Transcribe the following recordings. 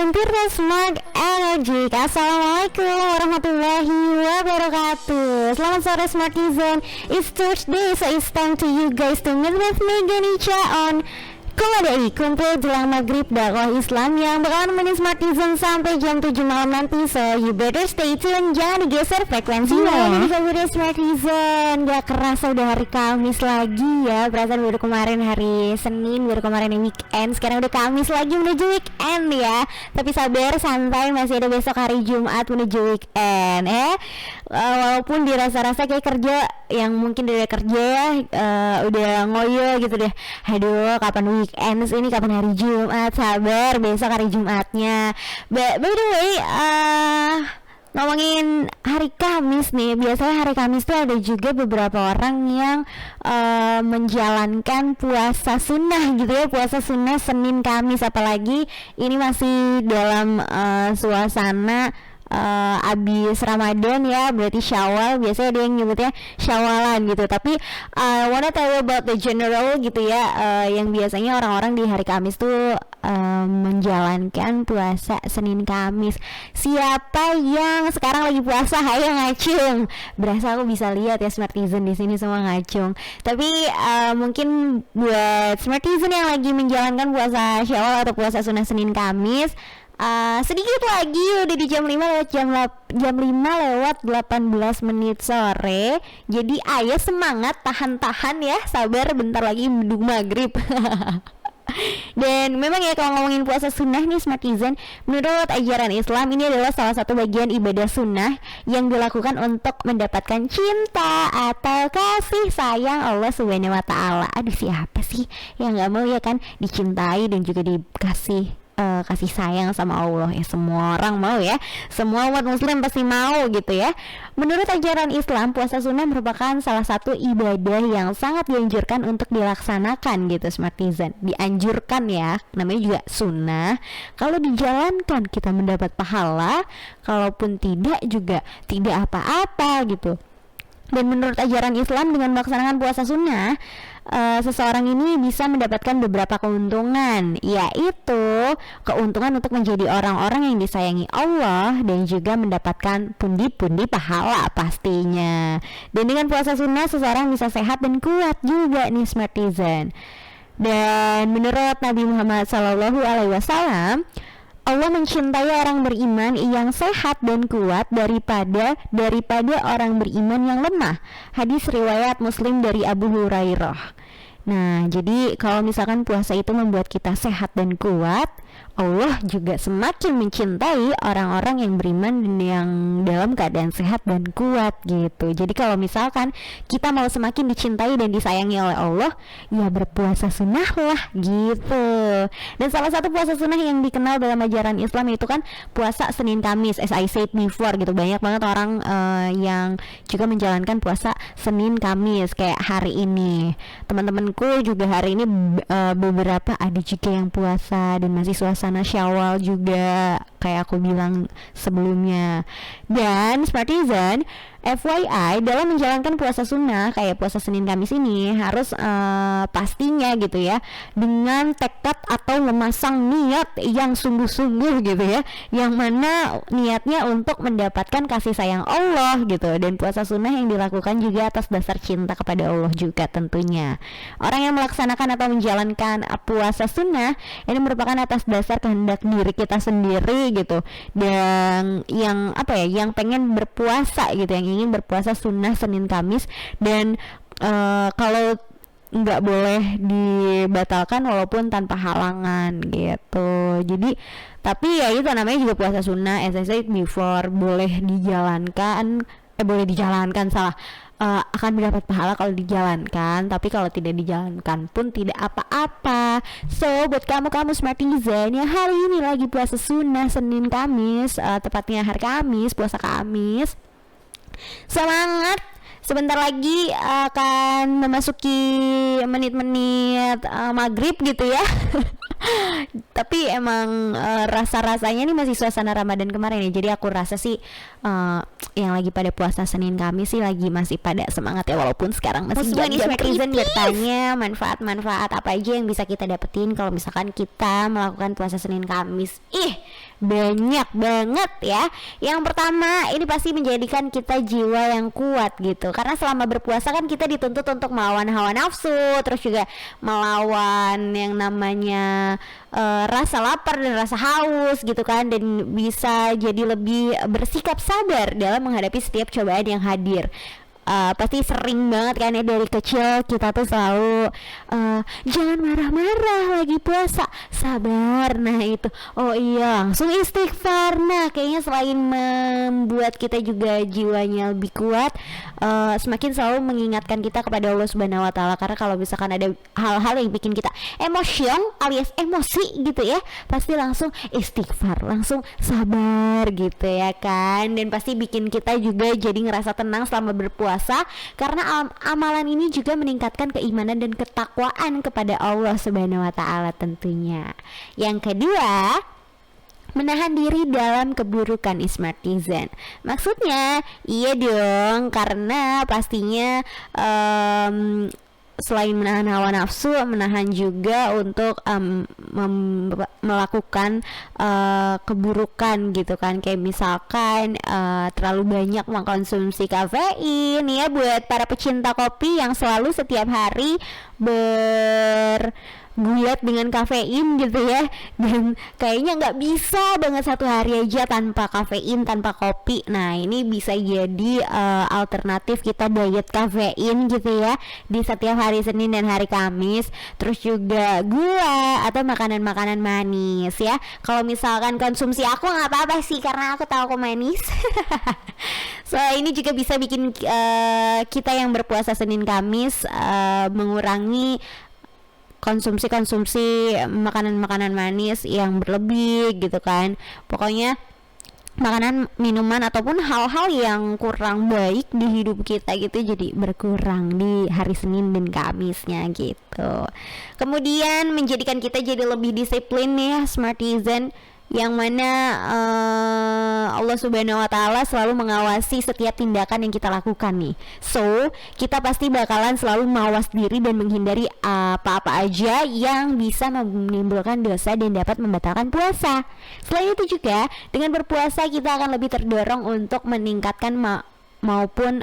dan Tirta Smart Energy. Assalamualaikum warahmatullahi wabarakatuh. Selamat sore Smartizen. It's Thursday, so it's time to you guys to meet with me Ganesha on Komodai, kumpul jelang maghrib dakwah Islam yang bakalan nemenin Smartizen sampai jam 7 malam nanti. So you better stay tune, jangan digeser frekuensinya. Jadi favorit Smartizen, gak kerasa udah hari Kamis lagi ya. Perasaan baru kemarin hari Senin, baru kemarin weekend, sekarang udah Kamis lagi menuju weekend ya. Tapi sabar, santai, masih ada besok hari Jumat menuju weekend walaupun dirasa-rasa kayak kerja yang mungkin udah kerja ya, udah ngoyo gitu deh. Aduh, kapan weekend ini, kapan hari Jumat? Sabar, besok hari Jumatnya. By the way, ngomongin hari Kamis nih, biasanya hari Kamis tuh ada juga beberapa orang yang menjalankan puasa sunnah gitu ya, puasa sunnah Senin Kamis, apalagi ini masih dalam suasana abis Ramadan ya, berarti Syawal, biasanya ada yang nyebutnya Syawalan gitu. Tapi wanna tell you about the general gitu ya, yang biasanya orang-orang di hari Kamis tuh menjalankan puasa Senin Kamis. Siapa yang sekarang lagi puasa? Hayo ngacung. Berasa aku bisa lihat ya Smartizen di sini semua ngacung. Tapi mungkin buat Smartizen yang lagi menjalankan puasa Syawal atau puasa sunnah Senin Kamis, sedikit lagi udah di jam 5 lewat jam 5 lewat 18 menit sore. Jadi ayo semangat, tahan-tahan ya, sabar, bentar lagi mendung maghrib. Dan memang ya kalau ngomongin puasa sunnah nih Smartizen, menurut ajaran Islam ini adalah salah satu bagian ibadah sunnah yang dilakukan untuk mendapatkan cinta atau kasih sayang Allah Subhanahu wa Ta'ala. Aduh, siapa sih yang nggak mau ya kan dicintai dan juga dikasih kasih sayang sama Allah ya. Semua orang mau ya, semua umat muslim pasti mau gitu ya. Menurut ajaran Islam, puasa sunnah merupakan salah satu ibadah yang sangat dianjurkan untuk dilaksanakan gitu Smartizen. Dianjurkan ya, namanya juga sunnah. Kalau dijalankan kita mendapat pahala, kalaupun tidak juga tidak apa-apa gitu. Dan menurut ajaran Islam, dengan melaksanakan puasa sunnah, seseorang ini bisa mendapatkan beberapa keuntungan, yaitu keuntungan untuk menjadi orang-orang yang disayangi Allah dan juga mendapatkan pundi-pundi pahala pastinya. Dan dengan puasa sunnah seseorang bisa sehat dan kuat juga nih Smartizen. Dan menurut Nabi Muhammad SAW, Allah mencintai orang beriman yang sehat dan kuat daripada orang beriman yang lemah. Hadis riwayat Muslim dari Abu Hurairah. Nah, jadi kalau misalkan puasa itu membuat kita sehat dan kuat, Allah juga semakin mencintai orang-orang yang beriman dan yang dalam keadaan sehat dan kuat gitu. Jadi kalau misalkan kita mau semakin dicintai dan disayangi oleh Allah, ya berpuasa sunnah lah gitu. Dan salah satu puasa sunnah yang dikenal dalam ajaran Islam itu kan puasa Senin Kamis, as I said before gitu. Banyak banget orang yang juga menjalankan puasa Senin Kamis kayak hari ini. Teman-temanku juga hari ini beberapa ada juga yang puasa dan masih suasana Syawal juga kayak aku bilang sebelumnya. Dan Smartizen, FYI, dalam menjalankan puasa sunnah kayak puasa Senin Kamis ini harus pastinya gitu ya, dengan tekad atau memasang niat yang sungguh-sungguh gitu ya, yang mana niatnya untuk mendapatkan kasih sayang Allah gitu. Dan puasa sunnah yang dilakukan juga atas dasar cinta kepada Allah juga tentunya. Orang yang melaksanakan atau menjalankan puasa sunnah ini merupakan atas dasar kehendak diri kita sendiri gitu, dan yang yang pengen berpuasa gitu, yang ingin berpuasa sunnah Senin Kamis. Dan kalau nggak boleh dibatalkan walaupun tanpa halangan gitu. Jadi tapi ya itu namanya juga puasa sunnah, as I said before, boleh dijalankan akan mendapat pahala kalau dijalankan, tapi kalau tidak dijalankan pun tidak apa-apa. So buat kamu Smartizen yang hari ini lagi puasa sunnah Senin Kamis, tepatnya hari Kamis, puasa Kamis, semangat. Sebentar lagi akan memasuki menit-menit maghrib gitu ya. Tapi emang rasa-rasanya ini masih suasana Ramadan kemarin ya. Jadi aku rasa sih yang lagi pada puasa Senin Kamis sih masih pada semangat ya, walaupun sekarang masih jam netizen bertanya manfaat-manfaat apa aja yang bisa kita dapetin kalau misalkan kita melakukan puasa Senin Kamis. banyak banget ya. Yang pertama, ini pasti menjadikan kita jiwa yang kuat gitu. Karena selama berpuasa kan kita dituntut untuk melawan hawa nafsu, terus juga melawan yang namanya rasa lapar dan rasa haus gitu kan, dan bisa jadi lebih bersikap sabar dalam menghadapi setiap cobaan yang hadir. Pasti sering banget kan ya, dari kecil kita tuh selalu jangan marah-marah lagi puasa, sabar. Nah itu, oh iya, langsung istighfar. Nah kayaknya selain membuat kita juga jiwanya lebih kuat, semakin selalu mengingatkan kita kepada Allah Subhanahu Wa Taala. Karena kalau misalkan ada hal-hal yang bikin kita emosion alias emosi gitu ya, pasti langsung istighfar, langsung sabar gitu ya kan. Dan pasti bikin kita juga jadi ngerasa tenang selama berpuasa, karena amalan ini juga meningkatkan keimanan dan ketakwaan kepada Allah Subhanahu Wa Taala tentunya. Yang kedua, menahan diri dalam keburukan Smartizen. Maksudnya, iya dong, karena pastinya selain menahan hawa nafsu, menahan juga untuk melakukan keburukan gitu kan. Kayak misalkan terlalu banyak mengkonsumsi kafein ya, buat para pecinta kopi yang selalu setiap hari gulat dengan kafein gitu ya, dan kayaknya nggak bisa banget satu hari aja tanpa kafein, tanpa kopi. Nah ini bisa jadi alternatif kita diet kafein gitu ya di setiap hari Senin dan hari Kamis. Terus juga gula atau makanan-makanan manis ya. Kalau misalkan konsumsi aku nggak apa-apa sih, karena aku tahu aku manis. So ini juga bisa bikin kita yang berpuasa Senin Kamis mengurangi konsumsi makanan-makanan manis yang berlebih gitu kan. Pokoknya makanan, minuman ataupun hal-hal yang kurang baik di hidup kita gitu jadi berkurang di hari Senin dan Kamisnya gitu. Kemudian menjadikan kita jadi lebih disiplin nih ya Smartizen, yang mana Allah Subhanahu Wa Taala selalu mengawasi setiap tindakan yang kita lakukan nih. So kita pasti bakalan selalu mawas diri dan menghindari apa-apa aja yang bisa menimbulkan dosa dan dapat membatalkan puasa. Selain itu juga, dengan berpuasa kita akan lebih terdorong untuk meningkatkan maupun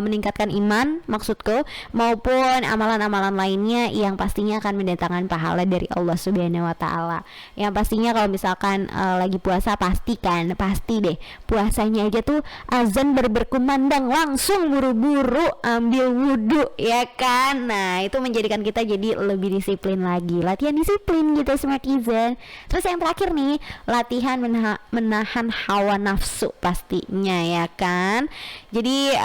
meningkatkan iman, maksudku, maupun amalan-amalan lainnya yang pastinya akan mendatangkan pahala dari Allah Subhanahu Wa Taala. Yang pastinya kalau misalkan lagi puasa, pasti deh puasanya aja tuh azan berkumandang langsung buru-buru ambil wudhu ya kan. Nah itu menjadikan kita jadi lebih disiplin lagi, latihan disiplin gitu Smartizen. Terus yang terakhir nih, latihan menahan hawa nafsu pastinya ya kan. Jadi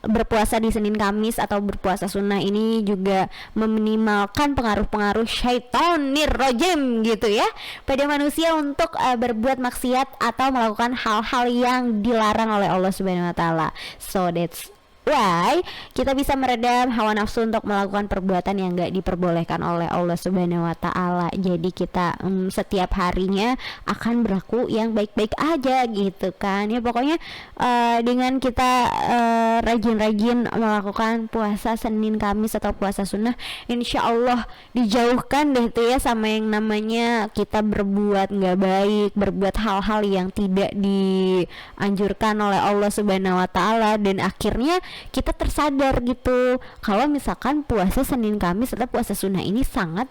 berpuasa di Senin Kamis atau berpuasa sunnah ini juga meminimalkan pengaruh-pengaruh syaitonir rojim gitu ya pada manusia untuk berbuat maksiat atau melakukan hal-hal yang dilarang oleh Allah Subhanahu Wa Taala. So that's why kita bisa meredam hawa nafsu untuk melakukan perbuatan yang gak diperbolehkan oleh Allah Subhanahu Wa Taala. Jadi kita setiap harinya akan berlaku yang baik-baik aja gitu kan ya. Pokoknya dengan kita rajin-rajin melakukan puasa Senin Kamis atau puasa sunnah, insya Allah dijauhkan deh tuh ya sama yang namanya kita berbuat gak baik, berbuat hal-hal yang tidak dianjurkan oleh Allah Subhanahu Wa Taala. Dan akhirnya kita tersadar gitu kalau misalkan puasa Senin Kamis atau puasa sunnah ini sangat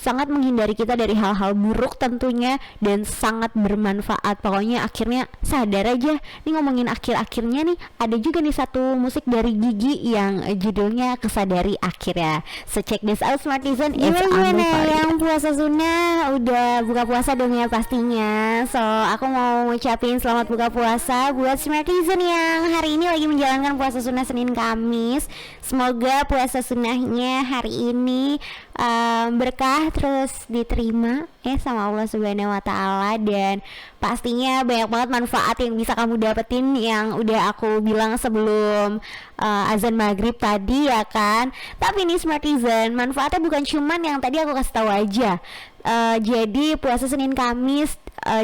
sangat menghindari kita dari hal-hal buruk tentunya, dan sangat bermanfaat. Pokoknya akhirnya sadar aja. Nih ngomongin akhir-akhirnya nih, ada juga nih satu musik dari Gigi yang judulnya Kesadari Akhir ya. So check this out Smartizen. Gimana yang puasa sunnah udah buka puasa dong ya pastinya. So aku mau ngucapin selamat buka puasa buat Smartizen yang hari ini lagi menjalankan puasa sunnah Senin Kamis. Semoga puasa sunnahnya hari ini berkah, terus diterima ya sama Allah Subhanahu Wa Taala, dan pastinya banyak banget manfaat yang bisa kamu dapetin yang udah aku bilang sebelum azan maghrib tadi ya kan. Tapi nih Smartizen, manfaatnya bukan cuman yang tadi aku kasih tahu aja. Jadi puasa Senin Kamis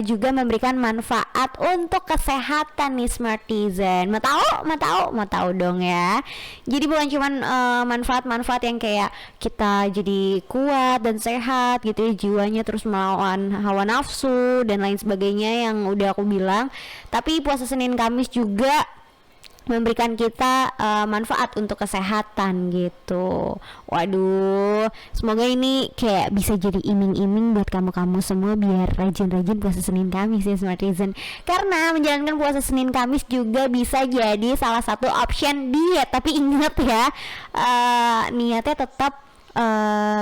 juga memberikan manfaat untuk kesehatan nih Smartizen. Mau tahu dong ya. Jadi bukan cuman manfaat-manfaat yang kayak kita jadi kuat dan sehat gitu ya, jiwanya terus melawan hawa nafsu dan lain sebagainya yang udah aku bilang, tapi puasa Senin Kamis juga memberikan kita manfaat untuk kesehatan gitu. Waduh, semoga ini kayak bisa jadi iming-iming buat kamu-kamu semua biar rajin-rajin puasa Senin Kamis ya Smartizen. Karena menjalankan puasa Senin Kamis juga bisa jadi salah satu option diet. Tapi ingat ya, niatnya tetap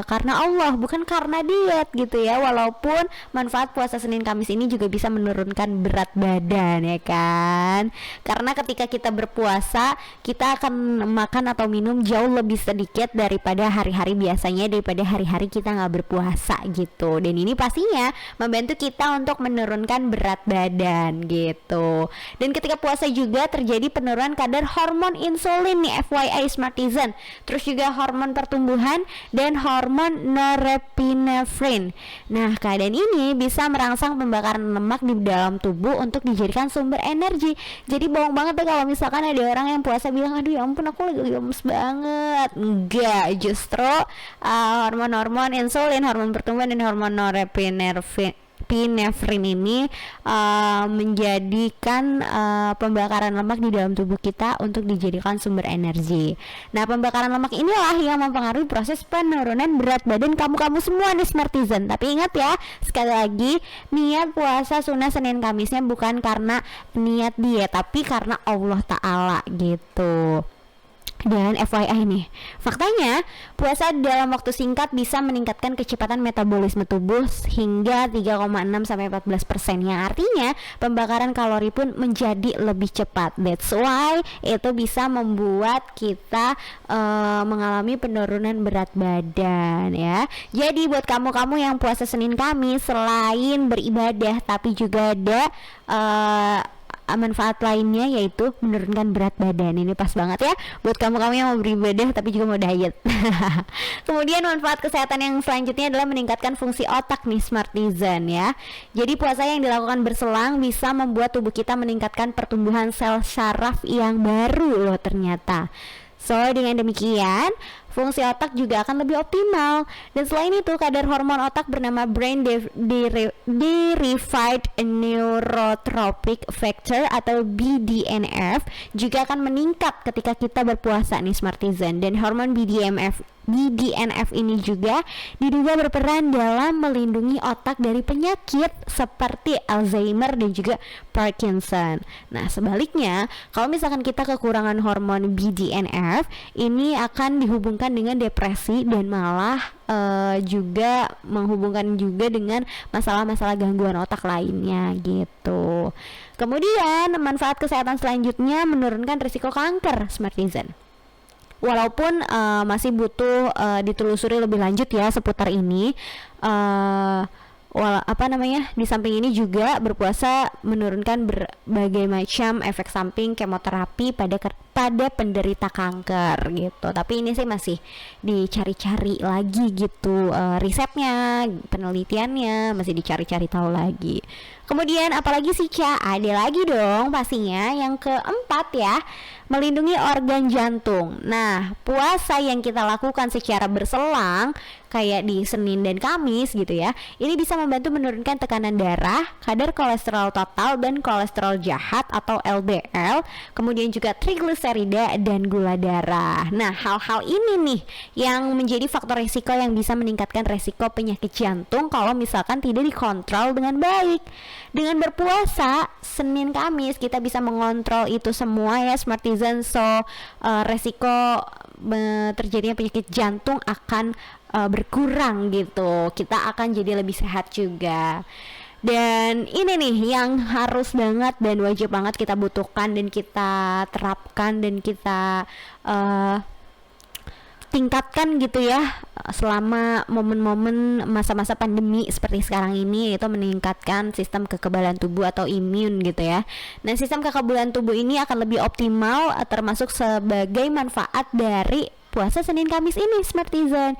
karena Allah, bukan karena diet gitu ya. Walaupun manfaat puasa Senin Kamis ini juga bisa menurunkan berat badan ya kan, karena ketika kita berpuasa kita akan makan atau minum jauh lebih sedikit daripada hari-hari biasanya, daripada hari-hari kita nggak berpuasa gitu. Dan ini pastinya membantu kita untuk menurunkan berat badan gitu. Dan ketika puasa juga terjadi penurunan kadar hormon insulin nih FYI Smartizen, terus juga hormon pertumbuhan dan hormon norepinefrin. Nah, keadaan ini bisa merangsang pembakaran lemak di dalam tubuh untuk dijadikan sumber energi. Jadi bohong banget deh kalau misalkan ada orang yang puasa bilang, aduh ya ampun aku lagi lemes banget. Enggak, justru hormon-hormon insulin, hormon pertumbuhan dan hormon norepinefrin ini menjadikan pembakaran lemak di dalam tubuh kita untuk dijadikan sumber energi. Nah, pembakaran lemak inilah yang mempengaruhi proses penurunan berat badan kamu semua nih Smartizen. Tapi ingat ya, sekali lagi, niat puasa sunnah Senin Kamisnya bukan karena niat diet, tapi karena Allah Ta'ala gitu. Dan FYI nih, faktanya puasa dalam waktu singkat bisa meningkatkan kecepatan metabolisme tubuh hingga 3,6 sampai 14%, yang artinya pembakaran kalori pun menjadi lebih cepat. That's why itu bisa membuat kita mengalami penurunan berat badan ya. Jadi buat kamu-kamu yang puasa Senin Kamis, selain beribadah tapi juga ada manfaat lainnya, yaitu menurunkan berat badan. Ini pas banget ya buat kamu-kamu yang mau beribadah tapi juga mau diet. Kemudian manfaat kesehatan yang selanjutnya adalah meningkatkan fungsi otak nih Smartizen ya. Jadi puasa yang dilakukan berselang bisa membuat tubuh kita meningkatkan pertumbuhan sel saraf yang baru loh ternyata. So dengan demikian fungsi otak juga akan lebih optimal. Dan selain itu, kadar hormon otak bernama Brain Derived Neurotrophic Factor atau BDNF juga akan meningkat ketika kita berpuasa nih Smartizen. Dan hormon BDNF ini juga diduga berperan dalam melindungi otak dari penyakit seperti Alzheimer dan juga Parkinson. Nah, sebaliknya, kalau misalkan kita kekurangan hormon BDNF, ini akan dihubungkan dengan depresi dan malah juga menghubungkan juga dengan masalah-masalah gangguan otak lainnya gitu. Kemudian manfaat kesehatan selanjutnya menurunkan risiko kanker Smartizen. Walaupun masih butuh ditelusuri lebih lanjut ya seputar ini. Di samping ini juga berpuasa menurunkan berbagai macam efek samping kemoterapi pada penderita kanker gitu. Tapi ini sih masih dicari-cari lagi gitu, risetnya, penelitiannya masih dicari-cari tahu lagi. Kemudian apalagi sih Ca? Ada lagi dong pastinya. Yang keempat ya, melindungi organ jantung. Nah, puasa yang kita lakukan secara berselang kayak di Senin dan Kamis gitu ya, ini bisa membantu menurunkan tekanan darah, kadar kolesterol total dan kolesterol jahat atau LDL, kemudian juga trigliserida dan gula darah. Nah, hal-hal ini nih yang menjadi faktor risiko yang bisa meningkatkan risiko penyakit jantung kalau misalkan tidak dikontrol dengan baik. Dengan berpuasa Senin Kamis kita bisa mengontrol itu semua ya Smartizen. So resiko terjadinya penyakit jantung akan berkurang gitu. Kita akan jadi lebih sehat juga. Dan ini nih yang harus banget dan wajib banget kita butuhkan dan kita terapkan dan kita tingkatkan gitu ya selama momen-momen masa-masa pandemi seperti sekarang ini, yaitu meningkatkan sistem kekebalan tubuh atau imun gitu ya. Nah, sistem kekebalan tubuh ini akan lebih optimal termasuk sebagai manfaat dari puasa Senin Kamis ini Smartizen.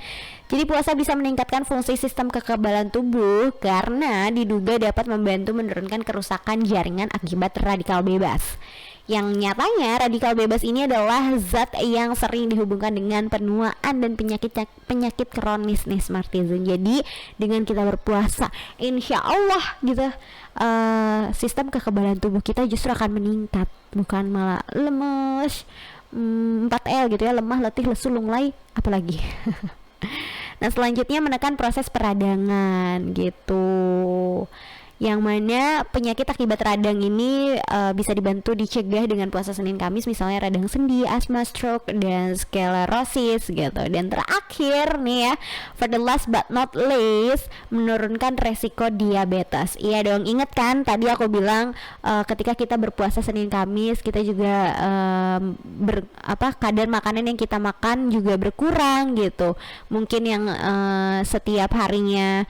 Jadi puasa bisa meningkatkan fungsi sistem kekebalan tubuh karena diduga dapat membantu menurunkan kerusakan jaringan akibat radikal bebas. Yang nyatanya radikal bebas ini adalah zat yang sering dihubungkan dengan penuaan dan penyakit kronis nih Smartizen. Jadi dengan kita berpuasa, insya Allah gitu, sistem kekebalan tubuh kita justru akan meningkat, bukan malah lemes, 4L gitu ya, lemah, letih, lesu, lunglai, apalagi. Nah selanjutnya menekan proses peradangan gitu, yang mana penyakit akibat radang ini bisa dibantu dicegah dengan puasa Senin Kamis, misalnya radang sendi, asma, stroke, dan sklerosis gitu. Dan terakhir nih ya, for the last but not least, menurunkan resiko diabetes. Iya dong, inget kan tadi aku bilang ketika kita berpuasa Senin Kamis kita juga kadar makanan yang kita makan juga berkurang gitu. Mungkin yang setiap harinya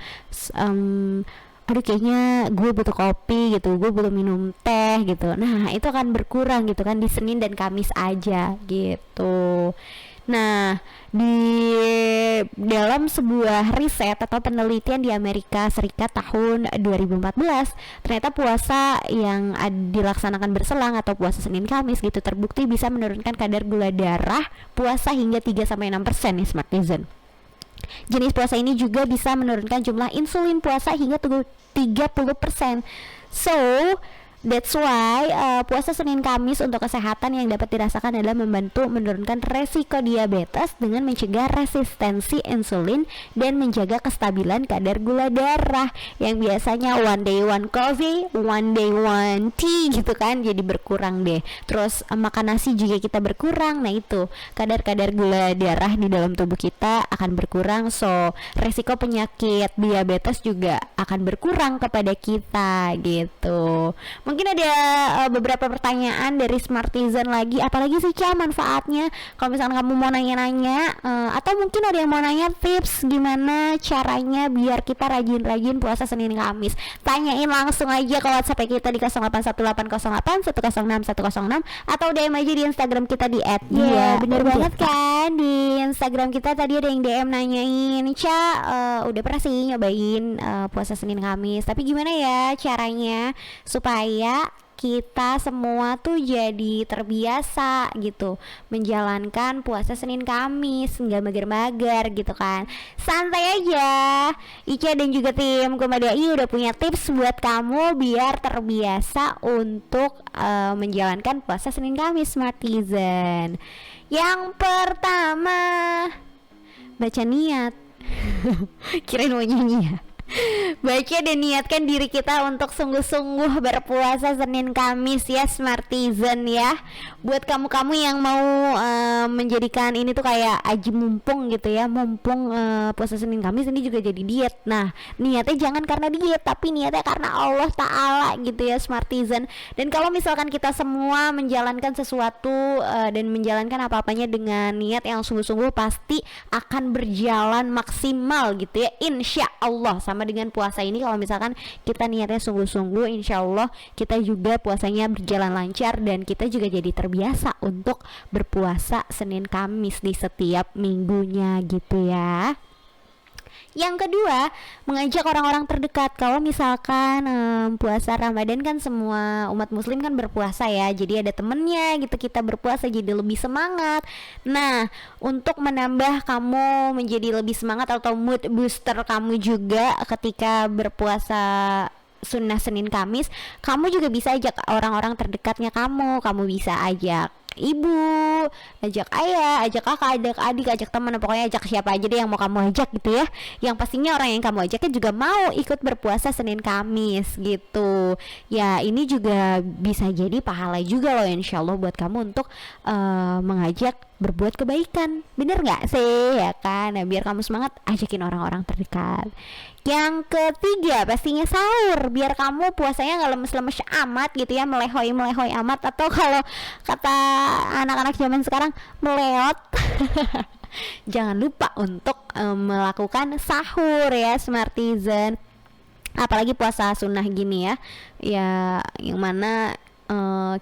aduh kayaknya gue butuh kopi gitu, gue butuh minum teh gitu, nah itu akan berkurang gitu kan di Senin dan Kamis aja gitu. Nah di dalam sebuah riset atau penelitian di Amerika Serikat tahun 2014, ternyata puasa yang dilaksanakan berselang atau puasa Senin Kamis gitu terbukti bisa menurunkan kadar gula darah puasa hingga 3-6% nih Smartizen. Jenis puasa ini juga bisa menurunkan jumlah insulin puasa hingga 30%. So, that's why puasa Senin Kamis untuk kesehatan yang dapat dirasakan adalah membantu menurunkan resiko diabetes dengan mencegah resistensi insulin dan menjaga kestabilan kadar gula darah yang biasanya one day one coffee, one day one tea gitu kan, jadi berkurang deh. Terus makan nasi juga kita berkurang, nah itu kadar-kadar gula darah di dalam tubuh kita akan berkurang, so resiko penyakit diabetes juga akan berkurang kepada kita gitu. Mungkin ada beberapa pertanyaan dari Smartizen lagi, apalagi sih Ca manfaatnya kalau misalkan kamu mau nanya-nanya, atau mungkin ada yang mau nanya tips gimana caranya biar kita rajin-rajin puasa Senin Kamis, tanyain langsung aja ke WhatsApp kita di 081808106106 atau DM aja di Instagram kita di Iya, bener banget kan, di Instagram kita tadi ada yang DM nanyain, Ca udah pernah sih nyobain puasa Senin Kamis, tapi gimana ya caranya supaya kita semua tuh jadi terbiasa gitu menjalankan puasa Senin Kamis, nggak mager-mager gitu kan. Santai aja, Ica dan juga tim Komadai udah punya tips buat kamu biar terbiasa untuk menjalankan puasa Senin Kamis Smartizen. Yang pertama, baca niat. Kirain mau nyanyi ya. Baca dan niatkan diri kita untuk sungguh-sungguh berpuasa Senin Kamis ya Smartizen ya. Buat kamu-kamu yang mau menjadikan ini tuh kayak aji mumpung gitu ya, mumpung puasa Senin Kamis ini juga jadi diet. Nah niatnya jangan karena diet, tapi niatnya karena Allah Ta'ala gitu ya Smartizen. Dan kalau misalkan kita semua menjalankan sesuatu dan menjalankan apa-apanya dengan niat yang sungguh-sungguh, pasti akan berjalan maksimal gitu ya, insya Allah. Sama dengan puasa ini, kalau misalkan kita niatnya sungguh-sungguh, insya Allah kita juga puasanya berjalan lancar dan kita juga jadi terbiasa untuk berpuasa Senin Kamis di setiap minggunya gitu ya. Yang kedua, mengajak orang-orang terdekat. Kalau misalkan puasa Ramadan kan semua umat muslim kan berpuasa ya, jadi ada temennya gitu, kita berpuasa jadi lebih semangat. Nah, untuk menambah kamu menjadi lebih semangat atau mood booster kamu juga ketika berpuasa sunnah Senin Kamis, kamu juga bisa ajak orang-orang terdekatnya kamu bisa ajak ibu, ajak ayah, ajak kakak, ajak adik, ajak teman, pokoknya ajak siapa aja deh yang mau kamu ajak gitu ya. Yang pastinya orang yang kamu ajaknya juga mau ikut berpuasa Senin Kamis gitu. Ya ini juga bisa jadi pahala juga loh insya Allah buat kamu untuk mengajak berbuat kebaikan, bener nggak sih ya kan? Nah biar kamu semangat, ajakin orang-orang terdekat. Yang ketiga pastinya sahur, biar kamu puasanya nggak lemes-lemes amat gitu ya, melehoi amat, atau kalau kata anak-anak zaman sekarang meleot. Jangan lupa untuk melakukan sahur ya Smartizen, apalagi puasa sunnah gini ya, ya yang mana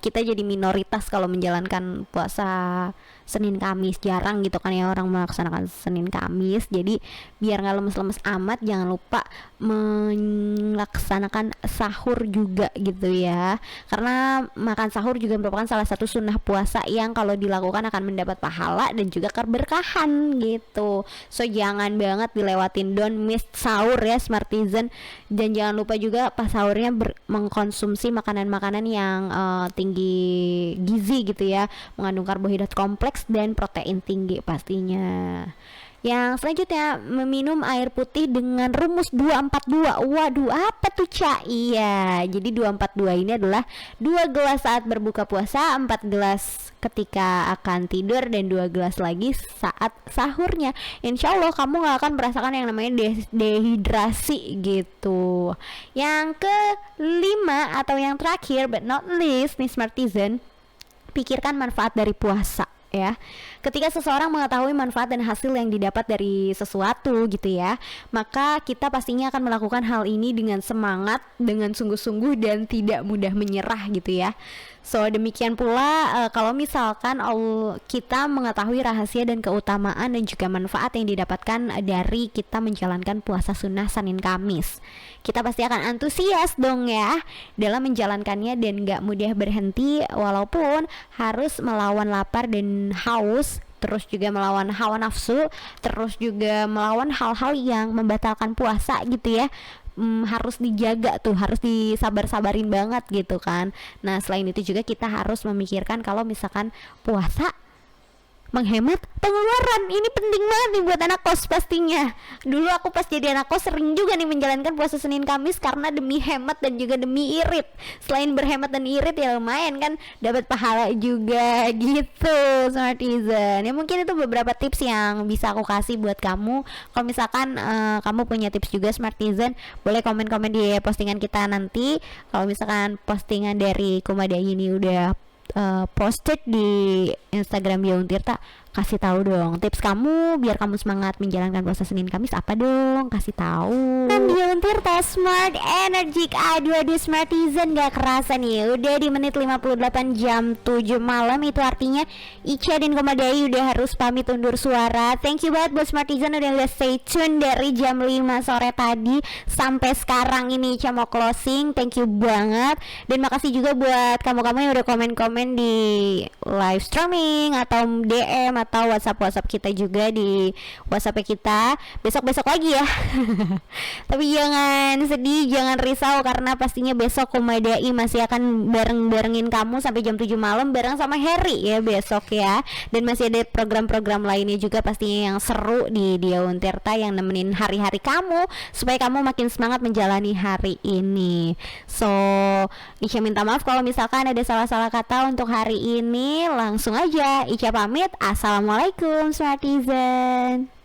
kita jadi minoritas kalau menjalankan puasa Senin Kamis. Jarang gitu kan ya orang melaksanakan Senin Kamis. Jadi biar nggak lemes-lemes amat, jangan lupa melaksanakan sahur juga gitu ya, karena makan sahur juga merupakan salah satu sunnah puasa yang kalau dilakukan akan mendapat pahala dan juga keberkahan gitu. So jangan banget dilewatin, don't miss sahur ya Smartizen. Dan jangan lupa juga pas sahurnya mengkonsumsi makanan-makanan yang tinggi gizi gitu ya, mengandung karbohidrat kompleks dan protein tinggi pastinya. Yang selanjutnya, meminum air putih dengan rumus 242. Waduh, apa tuh Ca? Iya, jadi 242 ini adalah 2 gelas saat berbuka puasa, 4 gelas ketika akan tidur, dan 2 gelas lagi saat sahurnya. Insya Allah kamu gak akan merasakan yang namanya dehidrasi gitu. Yang kelima atau yang terakhir but not least nih Smartizen, pikirkan manfaat dari puasa ya. Ketika seseorang mengetahui manfaat dan hasil yang didapat dari sesuatu gitu ya, maka kita pastinya akan melakukan hal ini dengan semangat, dengan sungguh-sungguh dan tidak mudah menyerah gitu ya. So demikian pula kalau misalkan kita mengetahui rahasia dan keutamaan dan juga manfaat yang didapatkan dari kita menjalankan puasa sunnah Senin Kamis, kita pasti akan antusias dong ya dalam menjalankannya dan gak mudah berhenti walaupun harus melawan lapar dan haus, terus juga melawan hawa nafsu, terus juga melawan hal-hal yang membatalkan puasa gitu ya. Harus dijaga tuh, harus disabar-sabarin banget gitu kan. Nah selain itu juga kita harus memikirkan kalau misalkan puasa menghemat pengeluaran. Ini penting banget nih buat anak kos pastinya. Dulu aku pas jadi anak kos sering juga nih menjalankan puasa Senin Kamis karena demi hemat dan juga demi irit. Selain berhemat dan irit ya lumayan kan dapat pahala juga gitu Smartizen. Ya mungkin itu beberapa tips yang bisa aku kasih buat kamu. Kalau misalkan kamu punya tips juga Smartizen, boleh komen-komen di postingan kita nanti. Kalau misalkan postingan dari Kumadai ini udah posted di Instagram Yaun Tirta, kasih tahu dong tips kamu biar kamu semangat menjalankan puasa Senin Kamis apa dong, kasih tahu. Dan Yaun Tirta Smart Energik aduh Smartizen, gak kerasa nih udah di menit 58 jam 7 malam. Itu artinya Ica dan Kumadai udah harus pamit undur suara. Thank you banget buat Smartizen udah stay tune dari jam 5 sore tadi sampai sekarang ini Ica mau closing. Thank you banget, dan makasih juga buat kamu-kamu yang udah komen-komen di live streaming atau DM atau WhatsApp kita juga di WhatsApp kita. Besok lagi ya. Tapi jangan sedih, jangan risau karena pastinya besok Kumadai masih akan bareng-barengin kamu sampai jam 7 malam bareng sama Harry ya besok ya. Dan masih ada program-program lainnya juga pastinya yang seru di Yaun Tirta yang nemenin hari-hari kamu supaya kamu makin semangat menjalani hari ini. So Ica minta maaf kalau misalkan ada salah-salah kata untuk hari ini. Langsung aja Ica pamit. Assalamualaikum Smartizen.